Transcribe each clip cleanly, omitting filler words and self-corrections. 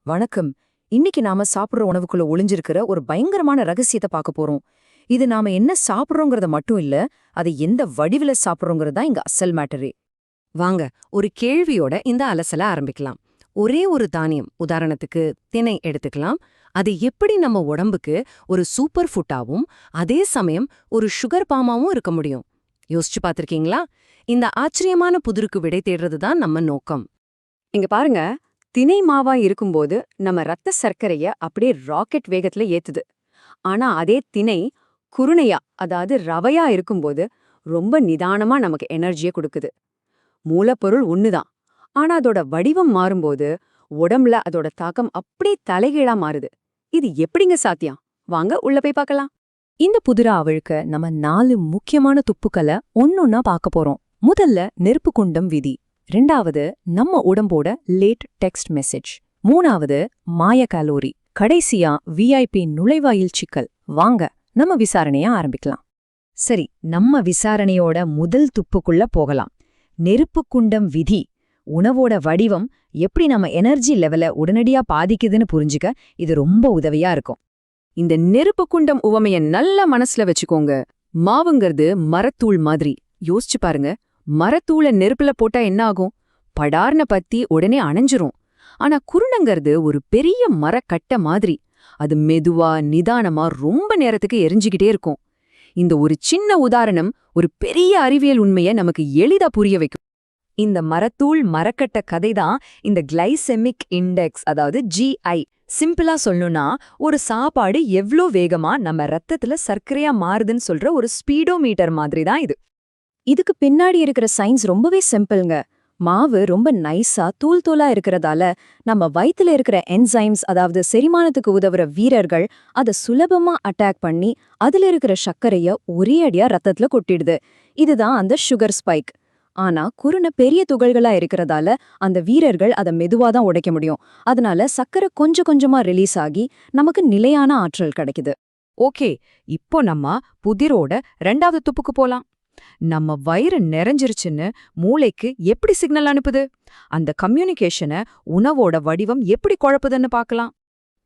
வணக்கம். இன்னைக்கு நாம சாப்பிடுற உணவுக்குள்ள ஒளிஞ்சிருக்கிற ஒரு பயங்கரமான ரகசியத்தை பார்க்க போறோம். இது நாம என்ன சாப்பிடுறோங்கிறத மட்டும் இல்ல, அதை எந்த வடிவில சாப்பிடுறோங்கிறது தான் இங்க அசல் மேட்டரே. வாங்க, ஒரு கேள்வியோட இந்த அலசல ஆரம்பிக்கலாம். ஒரே ஒரு தானியம், உதாரணத்துக்கு திணை எடுத்துக்கலாம். அது எப்படி நம்ம உடம்புக்கு ஒரு சூப்பர் ஃபுட்டாவும் அதே சமயம் ஒரு சுகர் பாமாவும் இருக்க முடியும்? யோசிச்சு பார்த்திருக்கீங்களா? இந்த ஆச்சரியமான புதிருக்கு விடை தேடுறது தான் நம்ம நோக்கம். இங்க பாருங்க, தினை மாவா இருக்கும்போது நம்ம ரத்த சர்க்கரைய அப்படியே ராக்கெட் வேகத்துல ஏத்துது. ஆனா அதே திணை குருணையா, அதாவது ரவையா இருக்கும்போது ரொம்ப நிதானமா நமக்கு எனர்ஜியை கொடுக்குது. மூலப்பொருள் ஒண்ணுதான், ஆனா அதோட வடிவம் மாறும்போது உடம்புல அதோட தாக்கம் அப்படியே தலைகீழா மாறுது. இது எப்படிங்க சாத்தியம்? வாங்க உள்ள போய் பார்க்கலாம். இந்த புதிரா அவிழ்க்க நம்ம 4 முக்கியமான துப்புக்களை ஒன்னொன்னா பார்க்க போறோம். முதல்ல நெருப்பு குண்டம் விதி, 2வது நம்ம உடம்போட லேட் டெக்ஸ்ட் மெசேஜ், 3வது மாய கலோரி, கடைசியா விஐபி நுழைவாயில் சிக்கல். வாங்க நம்ம விசாரணைய ஆரம்பிக்கலாம். சரி, நம்ம விசாரணையோட முதல் துப்புக்குள்ள போகலாம். நெருப்பு குண்டம் விதி. உணவோட வடிவம் எப்படி நம்ம எனர்ஜி லெவல உடனடியா பாதிக்குதுன்னு புரிஞ்சுக்க இது ரொம்ப உதவியா இருக்கும். இந்த நெருப்பு குண்டம் உவமைய நல்லா மனசுல வச்சுக்கோங்க. மாவுங்கிறது மரத்தூள் மாதிரி. யோசிச்சு பாருங்க, மரத்தூள நெருப்புல போட்டா என்ன ஆகும்? படார்னு பத்தி உடனே அணைஞ்சிரும். ஆனா குருணங்கிறது ஒரு பெரிய மரக்கட்டை மாதிரி. அது மெதுவா நிதானமா ரொம்ப நேரத்துக்கு எரிஞ்சுக்கிட்டே இருக்கும். இந்த ஒரு சின்ன உதாரணம் ஒரு பெரிய அறிவியல் உண்மைய நமக்கு எளிதா புரிய வைக்கும். இந்த மரத்தூள் மரக்கட்ட கதை தான் இந்த கிளைசெமிக் இண்டெக்ஸ், அதாவது GI. சிம்பிளா சொல்லணும்னா, ஒரு சாப்பாடு எவ்ளோ வேகமா நம்ம ரத்தத்துல சர்க்கரையா மாறுதுன்னு சொல்ற ஒரு ஸ்பீடோமீட்டர் மாதிரி தான் இது. இதுக்கு பின்னாடி இருக்கிற சயின்ஸ் ரொம்பவே சிம்பிள்ங்க. மாவு ரொம்ப நைஸா தூள் தூளா இருக்கிறதால நம்ம வயித்துல இருக்கிற என்சைம்ஸ், அதாவது செரிமானத்துக்கு உதவுற வீரர்கள், அதை சுலபமா அட்டாக் பண்ணி அதுல இருக்கிற சர்க்கரைய ஒரே அடியா ரத்தத்துல கொட்டிடுது. இதுதான் அந்த சுகர் ஸ்பைக். ஆனா குருணை பெரிய துகள்களா இருக்கிறதால அந்த வீரர்கள் அதை மெதுவாதான் உடைக்க முடியும். அதனால சர்க்கரை கொஞ்சம் கொஞ்சமா ரிலீஸ் ஆகி நமக்கு நிலையான ஆற்றல் கிடைக்குது. ஓகே, இப்போ நம்ம புதிரோட 2வது துப்புக்கு போலாம். நம்ம வயிறு நிறைஞ்சிருச்சுன்னு மூளைக்கு எப்படி சிக்னல் அனுப்புது? அந்த கம்யூனிகேஷனை உணவோட வடிவம் எப்படி குழப்புதுன்னு பார்க்கலாம்.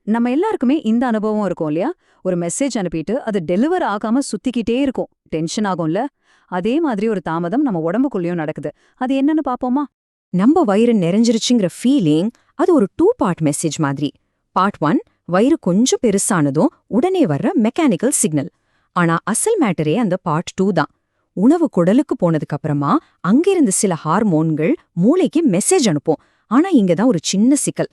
நம்ம எல்லாருக்குமே இந்த அனுபவம் இருக்கும் இல்லையா? ஒரு மெசேஜ் அனுப்பிட்டு அது டெலிவர் ஆகாம சுத்திக்கிட்டே இருக்கும். டென்ஷன் ஆகும்ல? அதே மாதிரி ஒரு தாமதம் நம்ம உடம்புக்குள்ளேயும் நடக்குது. அது என்னன்னு பாப்போமா? நம்ம வயிறு நிறைஞ்சிருச்சுங்கிற ஃபீலிங் அது ஒரு 2 பார்ட் மெசேஜ் மாதிரி. பார்ட் 1, வயிறு கொஞ்சம் பெருசானதும் உடனே வர்ற மெக்கானிக்கல் சிக்னல். ஆனா அசல் மேட்டரே அந்த பார்ட் 2 தான். உணவு குடலுக்கு போனதுக்கு அப்புறமா அங்கிருந்து சில ஹார்மோன்கள் மூளைக்கு மெசேஜ் அனுப்பும். ஆனா இங்கதான் ஒரு சின்ன சிக்கல்.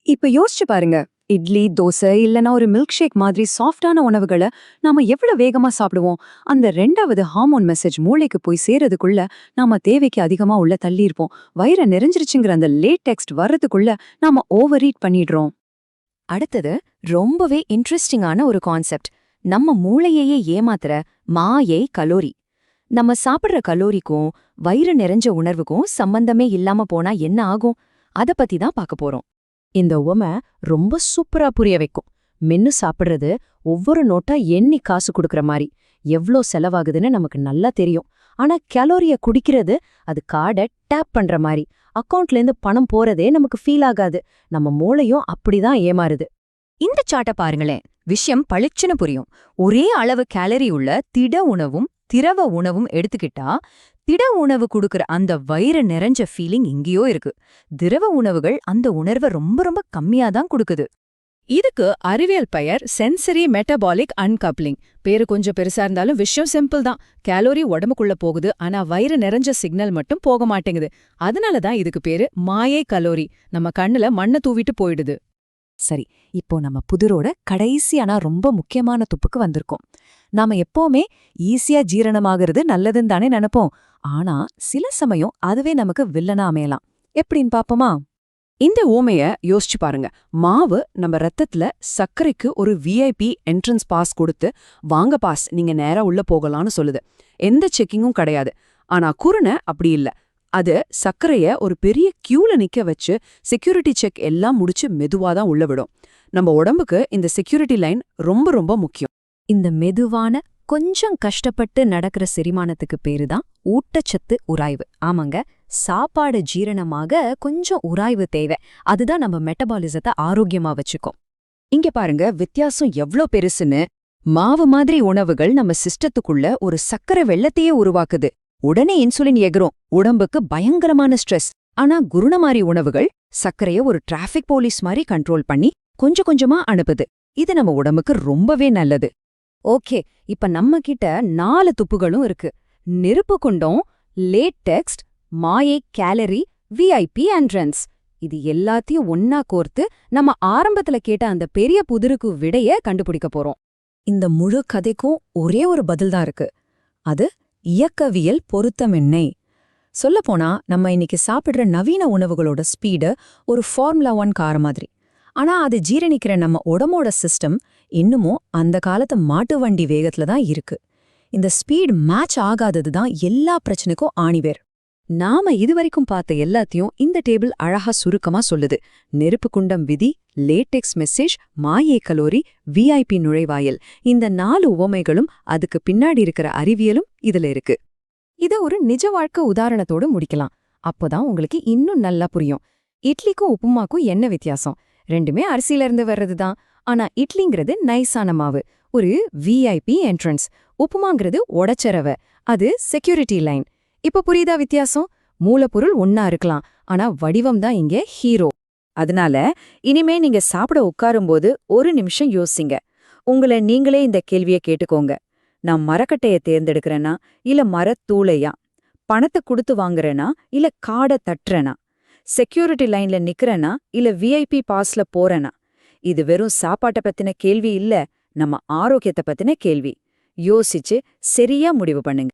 இப்ப யோசிச்சு பாருங்க, இட்லி, தோசை இல்லனா ஒரு மில்க் ஷேக் மாதிரி சாஃப்டான உணவுகளை நாம எவ்வளவு வேகமா சாப்பிடுவோம். அந்த 2வது ஹார்மோன் மெசேஜ் மூளைக்கு போய் சேரதுக்குள்ள நாம தேவைக்கு அதிகமா உள்ள தள்ளியிருப்போம். வயிறை நிறைஞ்சிருச்சுங்கிற அந்த லேட் டெக்ஸ்ட் வர்றதுக்குள்ள நாம ஓவர் ஈட் பண்ணிடுறோம். அடுத்தது ரொம்பவே இன்ட்ரெஸ்டிங்கான ஒரு கான்செப்ட். நம்ம மூளையையே ஏமாத்துற மாயை கலோரி. நம்ம சாப்பிடுற கலோரிக்கும் வயிறு நிறைஞ்ச உணர்வுக்கும் சம்பந்தமே இல்லாம போனா என்ன ஆகும்? அத பத்தி தான் பார்க்க போறோம். இந்த உவமை ரொம்ப சூப்பரா புரிய வைக்கும். மென்னு சாப்பிடுறது ஒவ்வொரு நோட்டா எண்ணி காசு கொடுக்கற மாதிரி. எவ்ளோ செலவாகுதுன்னு நமக்கு நல்லா தெரியும். ஆனா கலோரிய குடிக்கிறது அது கார்டை டேப் பண்ற மாதிரி. அக்கவுண்ட்ல இருந்து பணம் போறதே நமக்கு ஃபீல் ஆகாது. நம்ம மூளையும் அப்படிதான் ஏமாறுது. இந்த சாட்டை பாருங்களேன், விஷயம் பளிச்சுன்னு புரியும். ஒரே அளவு கேலரி உள்ள திட உணவும் திரவ உணவும் எடுத்துக்கிட்டா, திட உணவு கொடுக்கற அந்த வயிறு நிறைஞ்ச ஃபீலிங் எங்கேயோ இருக்கு. திரவ உணவுகள் அந்த உணர்வை ரொம்ப ரொம்ப கம்மியா தான் கொடுக்குது. இதுக்கு அறிவியல் பெயர் சென்சரி மெட்டபாலிக் அன்கப்ளிங். பேரு கொஞ்சம் பெருசா இருந்தாலும் விஷயம் சிம்பிள் தான். கேலோரி உடம்புக்குள்ள போகுது, ஆனா வயிறு நிறைஞ்ச சிக்னல் மட்டும் போக மாட்டேங்குது. அதனாலதான் இதுக்கு பேரு மாயை கலோரி. நம்ம கண்ணுல மண்ணை தூவிட்டு போயிடுது. சரி, இப்போ நம்ம புதிரோட கடைசி ஆனா ரொம்ப முக்கியமான துப்புக்கு வந்திருக்கோம். நாம எப்பவுமே ஈஸியா ஜீரணமாகிறது நல்லதுன்னு தானே நினைப்போம். ஆனா சில சமயம் அதுவே நமக்கு வில்லனா அமையலாம். எப்படின்னு பாப்போமா? இந்த ஓமைய யோசிச்சு பாருங்க. மாவு நம்ம ரத்தத்துல சர்க்கரைக்கு ஒரு விஐபி என்ட்ரன்ஸ் பாஸ் கொடுத்து, வாங்க பாஸ், நீங்க நேரா உள்ள போகலான்னு சொல்லுது. எந்த செக்கிங்கும் கிடையாது. ஆனா குருணை அப்படி இல்ல. அது சர்க்கரைய ஒரு பெரிய கியூல நிக்க வச்சு செக்யூரிட்டி செக் எல்லாம் முடிச்சு மெதுவாதான் உள்ள விடும். நம்ம உடம்புக்கு இந்த செக்யூரிட்டி லைன் ரொம்ப ரொம்ப முக்கியம். இந்த மெதுவான கொஞ்சம் கஷ்டப்பட்டு நடக்கிற செரிமானத்துக்கு பேரு தான் ஊட்டச்சத்து உராய்வு. ஆமாங்க, சாப்பாடு ஜீரணமாக கொஞ்சம் உராய்வு தேவை. அதுதான் நம்ம மெட்டபாலிசத்தை ஆரோக்கியமா வச்சுக்கும். இங்க பாருங்க வித்தியாசம் எவ்ளோ பெருசுன்னு. மாவு மாதிரி உணவுகள் நம்ம சிஸ்டத்துக்குள்ள ஒரு சக்கரை வெள்ளத்தையே உருவாக்குது. உடனே இன்சுலின் எகுறும், உடம்புக்கு பயங்கரமான ஸ்ட்ரெஸ். ஆனா குருணமாரி உணவுகள் சர்க்கரைய ஒரு டிராஃபிக் போலீஸ் மாதிரி கண்ட்ரோல் பண்ணி கொஞ்சம் கொஞ்சமா அனுப்புது. இது நம்ம உடம்புக்கு ரொம்பவே நல்லது. ஓகே, இப்ப நம்ம கிட்ட 4 துப்புகளும் இருக்கு. நெருப்பு குண்டம், லேட்டெக்ஸ்ட், மாயை கேலரி, விஐபி என்ட்ரன்ஸ். இது எல்லாத்தையும் ஒன்னா கோர்த்து நம்ம ஆரம்பத்துல கேட்ட அந்த பெரிய புதிருக்கு விடைய கண்டுபிடிக்க போறோம். இந்த முழு கதைக்கும் ஒரே ஒரு பதில்தான் இருக்கு. அது இயக்கவியல் பொருத்தமின்மை. சொல்லப்போனா நம்ம இன்னைக்கு சாப்பிடுற நவீன உணவுகளோட ஸ்பீடு ஒரு ஃபார்முலா 1 கார் மாதிரி. ஆனா அது ஜீரணிக்கிற நம்ம உடம்போட சிஸ்டம் இன்னமும் அந்த காலத்து மாட்டு வண்டி வேகத்துல தான் இருக்கு. இந்த ஸ்பீட் மேட்ச் ஆகாதது தான் எல்லா பிரச்சனைக்கும் ஆணிவேர். நாம இதுவரைக்கும் பார்த்த எல்லாத்தையும் இந்த டேபிள் அழகா சுருக்கமா சொல்லுது. நெருப்பு குண்டம் விதி, லேட்டெக்ஸ் மெசேஜ், மாயை கலோரி, விஐபி நுழைவாயில். இந்த 4 உவமைகளும் அதுக்கு பின்னாடி இருக்கிற அறிவியலும் இதுல இருக்கு. இத ஒரு நிஜ வாழ்க்கை உதாரணத்தோடு முடிக்கலாம். அப்போதான் உங்களுக்கு இன்னும் நல்லா புரியும். இட்லிக்கும் உப்புமாக்கும் என்ன வித்தியாசம்? ரெண்டுமே அரிசியில இருந்து வர்றதுதான். ஆனா இட்லிங்கிறது நைஸான மாவு, ஒரு விஐபி என்ட்ரன்ஸ். உப்புமாங்கிறது உடச்சரவை, அது செக்யூரிட்டி லைன். இப்ப புரியுதா வித்தியாசம்? மூலப்பொருள் ஒன்னா இருக்கலாம், ஆனா வடிவம் தான் இங்க ஹீரோ. அதனால இனிமே நீங்க சாப்பிட உட்காரும்போது ஒரு நிமிஷம் யோசிங்க. உங்களை நீங்களே இந்த கேள்வியை கேட்டுக்கோங்க. நான் மரக்கட்டைய தேர்ந்தெடுக்கிறேனா இல்ல மரத்தூளையா? பணத்தை கொடுத்து வாங்குறேனா இல்ல காடை தட்டுறேனா? செக்யூரிட்டி லைன்ல நிக்கிறேனா இல்ல விஐபி பாஸ்ல போறேனா? இது வெறும் சாப்பாட்டை பத்தின கேள்வி இல்ல, நம்ம ஆரோக்கியத்தை பத்தின கேள்வி. யோசிச்சு சரியா முடிவு பண்ணுங்க.